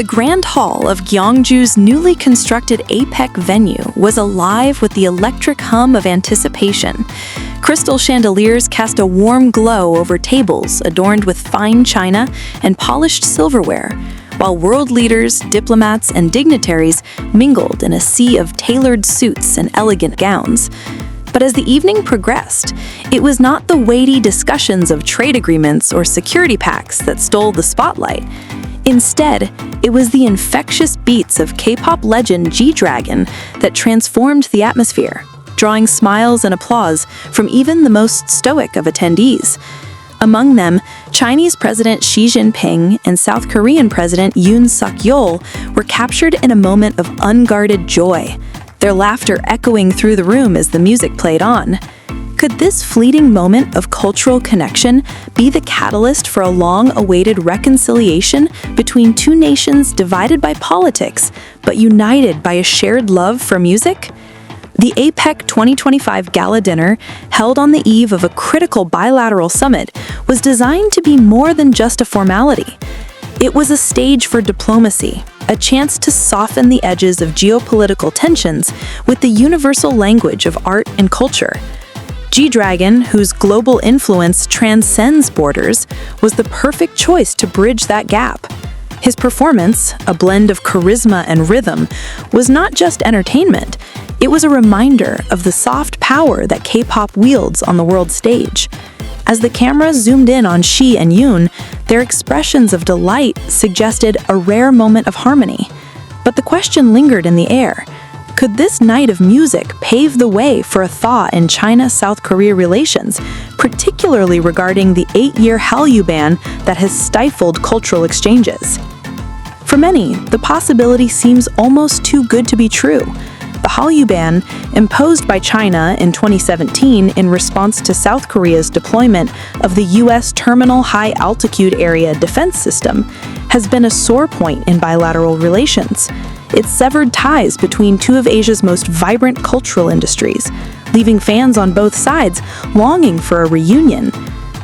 The Grand Hall of Gyeongju's newly constructed APEC venue was alive with the electric hum of anticipation. Crystal chandeliers cast a warm glow over tables adorned with fine china and polished silverware, while world leaders, diplomats, and dignitaries mingled in a sea of tailored suits and elegant gowns. But as the evening progressed, it was not the weighty discussions of trade agreements or security pacts that stole the spotlight. Instead, it was the infectious beats of K-pop legend GDragon that transformed the atmosphere, drawing smiles and applause from even the most stoic of attendees. Among them, Chinese President Xi Jinping and South Korean President Yoon Suk-yeol were captured in a moment of unguarded joy, their laughter echoing through the room as the music played on. Could this fleeting moment of cultural connection be the catalyst for a long-awaited reconciliation between two nations divided by politics, but united by a shared love for music? The APEC 2025 Gala Dinner, held on the eve of a critical bilateral summit, was designed to be more than just a formality. It was a stage for diplomacy, a chance to soften the edges of geopolitical tensions with the universal language of art and culture. GDragon, whose global influence transcends borders, was the perfect choice to bridge that gap. His performance, a blend of charisma and rhythm, was not just entertainment, it was a reminder of the soft power that K-pop wields on the world stage. As the camera zoomed in on Xi and Yoon, their expressions of delight suggested a rare moment of harmony. But the question lingered in the air. Could this night of music pave the way for a thaw in China-South Korea relations, particularly regarding the 8-year Hallyu ban that has stifled cultural exchanges? For many, the possibility seems almost too good to be true. The Hallyu ban, imposed by China in 2017 in response to South Korea's deployment of the U.S. Terminal High Altitude Area Defense System, has been a sore point in bilateral relations. It severed ties between two of Asia's most vibrant cultural industries, leaving fans on both sides longing for a reunion.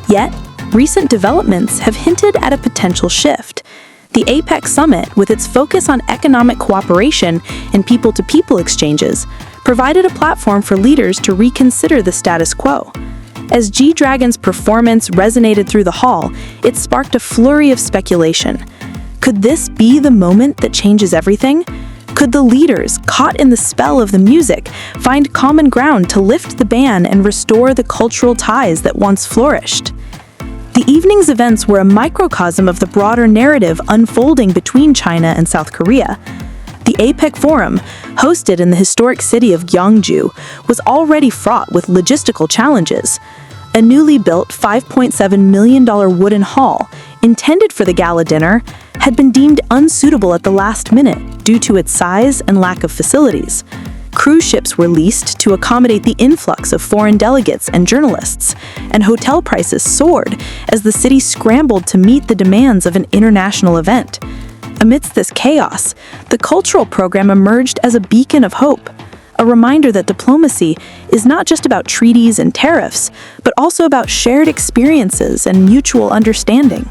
Yet, recent developments have hinted at a potential shift. The APEC summit, with its focus on economic cooperation and people-to-people exchanges, provided a platform for leaders to reconsider the status quo. As GDragon's performance resonated through the hall, it sparked a flurry of speculation. Could this be the moment that changes everything? Could the leaders, caught in the spell of the music, find common ground to lift the ban and restore the cultural ties that once flourished? The evening's events were a microcosm of the broader narrative unfolding between China and South Korea. The APEC Forum, hosted in the historic city of Gyeongju, was already fraught with logistical challenges. A newly built $5.7 million wooden hall, intended for the gala dinner, had been deemed unsuitable at the last minute due to its size and lack of facilities. Cruise ships were leased to accommodate the influx of foreign delegates and journalists, and hotel prices soared as the city scrambled to meet the demands of an international event. Amidst this chaos, the cultural program emerged as a beacon of hope, a reminder that diplomacy is not just about treaties and tariffs, but also about shared experiences and mutual understanding.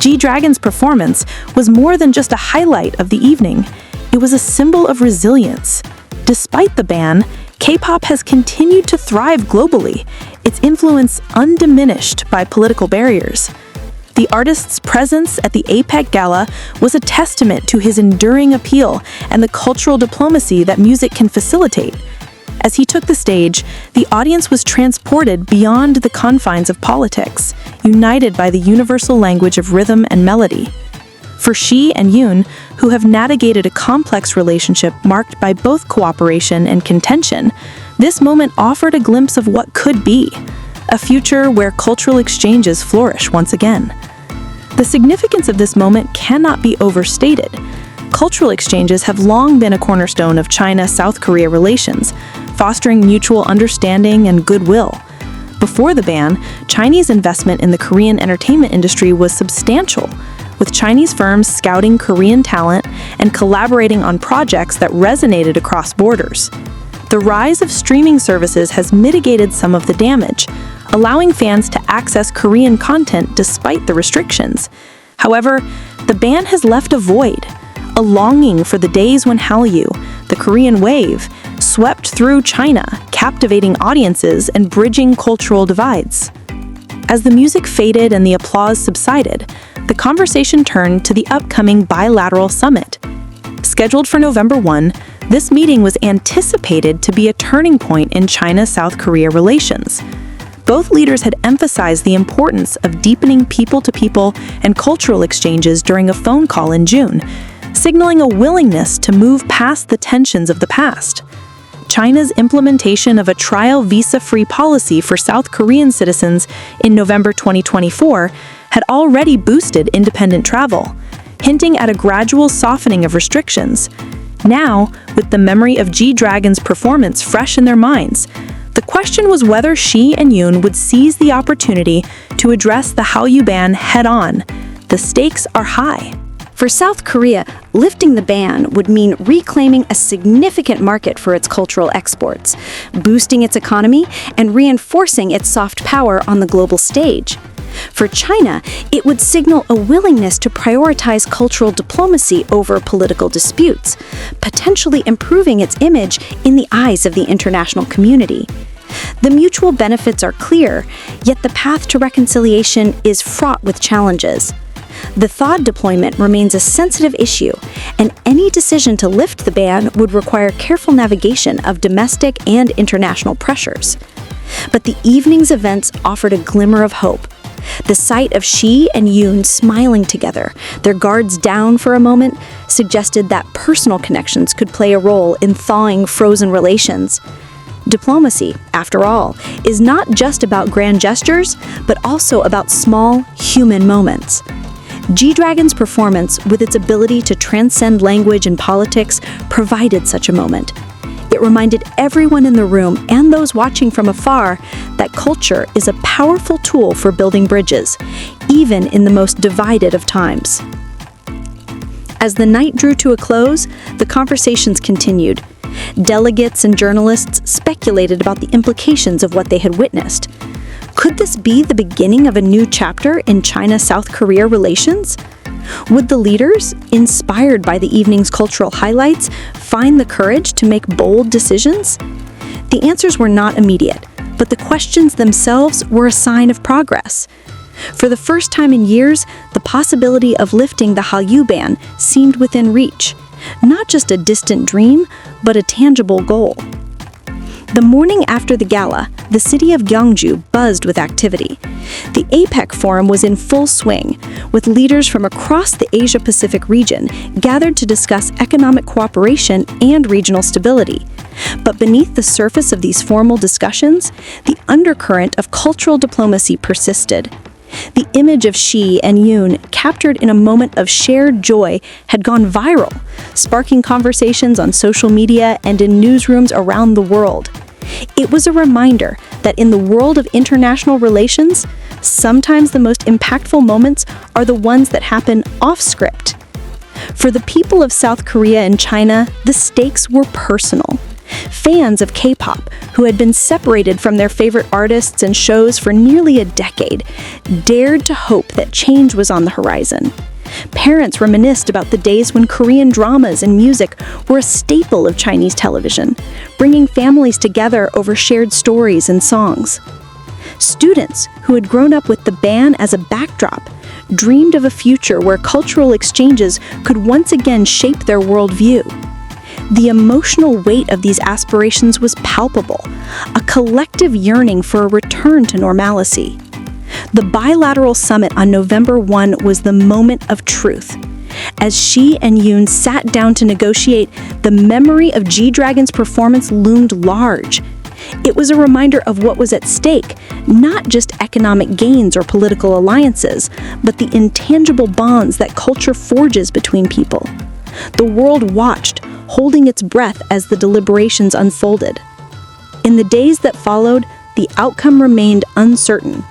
GDragon's performance was more than just a highlight of the evening. It was a symbol of resilience. Despite the ban, K-pop has continued to thrive globally, its influence undiminished by political barriers. The artist's presence at the APEC Gala was a testament to his enduring appeal and the cultural diplomacy that music can facilitate. As he took the stage, the audience was transported beyond the confines of politics, united by the universal language of rhythm and melody. For Xi and Yoon, who have navigated a complex relationship marked by both cooperation and contention, this moment offered a glimpse of what could be, a future where cultural exchanges flourish once again. The significance of this moment cannot be overstated. Cultural exchanges have long been a cornerstone of China-South Korea relations, fostering mutual understanding and goodwill. Before the ban, Chinese investment in the Korean entertainment industry was substantial, with Chinese firms scouting Korean talent and collaborating on projects that resonated across borders. The rise of streaming services has mitigated some of the damage, allowing fans to access Korean content despite the restrictions. However, the ban has left a void. a longing for the days when Hallyu, the Korean wave, swept through China, captivating audiences and bridging cultural divides. As the music faded and the applause subsided, the conversation turned to the upcoming bilateral summit. Scheduled for November 1, this meeting was anticipated to be a turning point in China-South Korea relations. Both leaders had emphasized the importance of deepening people-to-people and cultural exchanges during a phone call in June, signaling a willingness to move past the tensions of the past. China's implementation of a trial visa-free policy for South Korean citizens in November 2024 had already boosted independent travel, hinting at a gradual softening of restrictions. Now, with the memory of GDragon's performance fresh in their minds, the question was whether Xi and Yoon would seize the opportunity to address the Hallyu ban head-on. The stakes are high. For South Korea, lifting the ban would mean reclaiming a significant market for its cultural exports, boosting its economy, and reinforcing its soft power on the global stage. For China, it would signal a willingness to prioritize cultural diplomacy over political disputes, potentially improving its image in the eyes of the international community. The mutual benefits are clear, yet the path to reconciliation is fraught with challenges. The THAAD deployment remains a sensitive issue, and any decision to lift the ban would require careful navigation of domestic and international pressures. But the evening's events offered a glimmer of hope. The sight of Xi and Yoon smiling together, their guards down for a moment, suggested that personal connections could play a role in thawing frozen relations. Diplomacy, after all, is not just about grand gestures, but also about small, human moments. GDragon's performance, with its ability to transcend language and politics, provided such a moment. It reminded everyone in the room and those watching from afar that culture is a powerful tool for building bridges, even in the most divided of times. As the night drew to a close, the conversations continued. Delegates and journalists speculated about the implications of what they had witnessed. Could this be the beginning of a new chapter in China-South Korea relations? Would the leaders, inspired by the evening's cultural highlights, find the courage to make bold decisions? The answers were not immediate, but the questions themselves were a sign of progress. For the first time in years, the possibility of lifting the Hallyu ban seemed within reach, not just a distant dream, but a tangible goal. The morning after the gala, the city of Gyeongju buzzed with activity. The APEC Forum was in full swing, with leaders from across the Asia-Pacific region gathered to discuss economic cooperation and regional stability. But beneath the surface of these formal discussions, the undercurrent of cultural diplomacy persisted. The image of Xi and Yoon, captured in a moment of shared joy, had gone viral, sparking conversations on social media and in newsrooms around the world. It was a reminder that in the world of international relations, sometimes the most impactful moments are the ones that happen off-script. For the people of South Korea and China, the stakes were personal. Fans of Kpop, who had been separated from their favorite artists and shows for nearly a decade, dared to hope that change was on the horizon. Parents reminisced about the days when Korean dramas and music were a staple of Chinese television, bringing families together over shared stories and songs. Students, who had grown up with the ban as a backdrop, dreamed of a future where cultural exchanges could once again shape their worldview. The emotional weight of these aspirations was palpable, a collective yearning for a return to normalcy. The bilateral summit on November 1 was the moment of truth. As Xi and Yoon sat down to negotiate, the memory of GDragon's performance loomed large. It was a reminder of what was at stake, not just economic gains or political alliances, but the intangible bonds that culture forges between people. The world watched, holding its breath as the deliberations unfolded. In the days that followed, the outcome remained uncertain.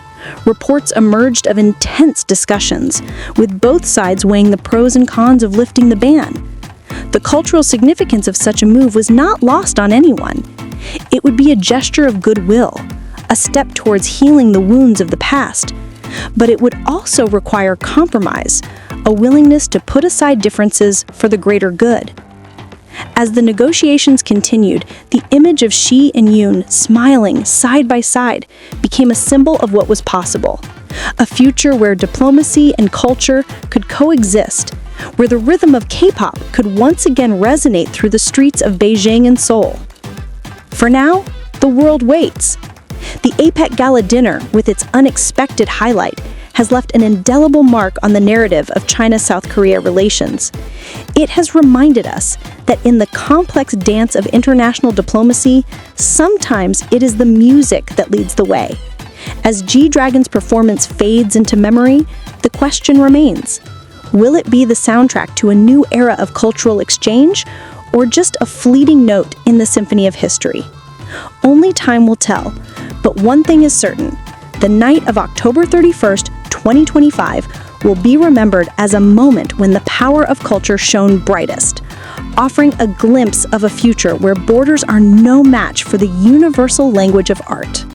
Reports emerged of intense discussions, with both sides weighing the pros and cons of lifting the ban. The cultural significance of such a move was not lost on anyone. It would be a gesture of goodwill, a step towards healing the wounds of the past. But it would also require compromise, a willingness to put aside differences for the greater good. As the negotiations continued, the image of Xi and Yoon smiling side by side became a symbol of what was possible. A future where diplomacy and culture could coexist, where the rhythm of K-pop could once again resonate through the streets of Beijing and Seoul. For now, the world waits. The APEC Gala dinner, with its unexpected highlight, has left an indelible mark on the narrative of China-South Korea relations. It has reminded us that in the complex dance of international diplomacy, sometimes it is the music that leads the way. As GDragon's performance fades into memory, the question remains: will it be the soundtrack to a new era of cultural exchange, or just a fleeting note in the symphony of history? Only time will tell, but one thing is certain: the night of October 31st, 2025 will be remembered as a moment when the power of culture shone brightest, offering a glimpse of a future where borders are no match for the universal language of art.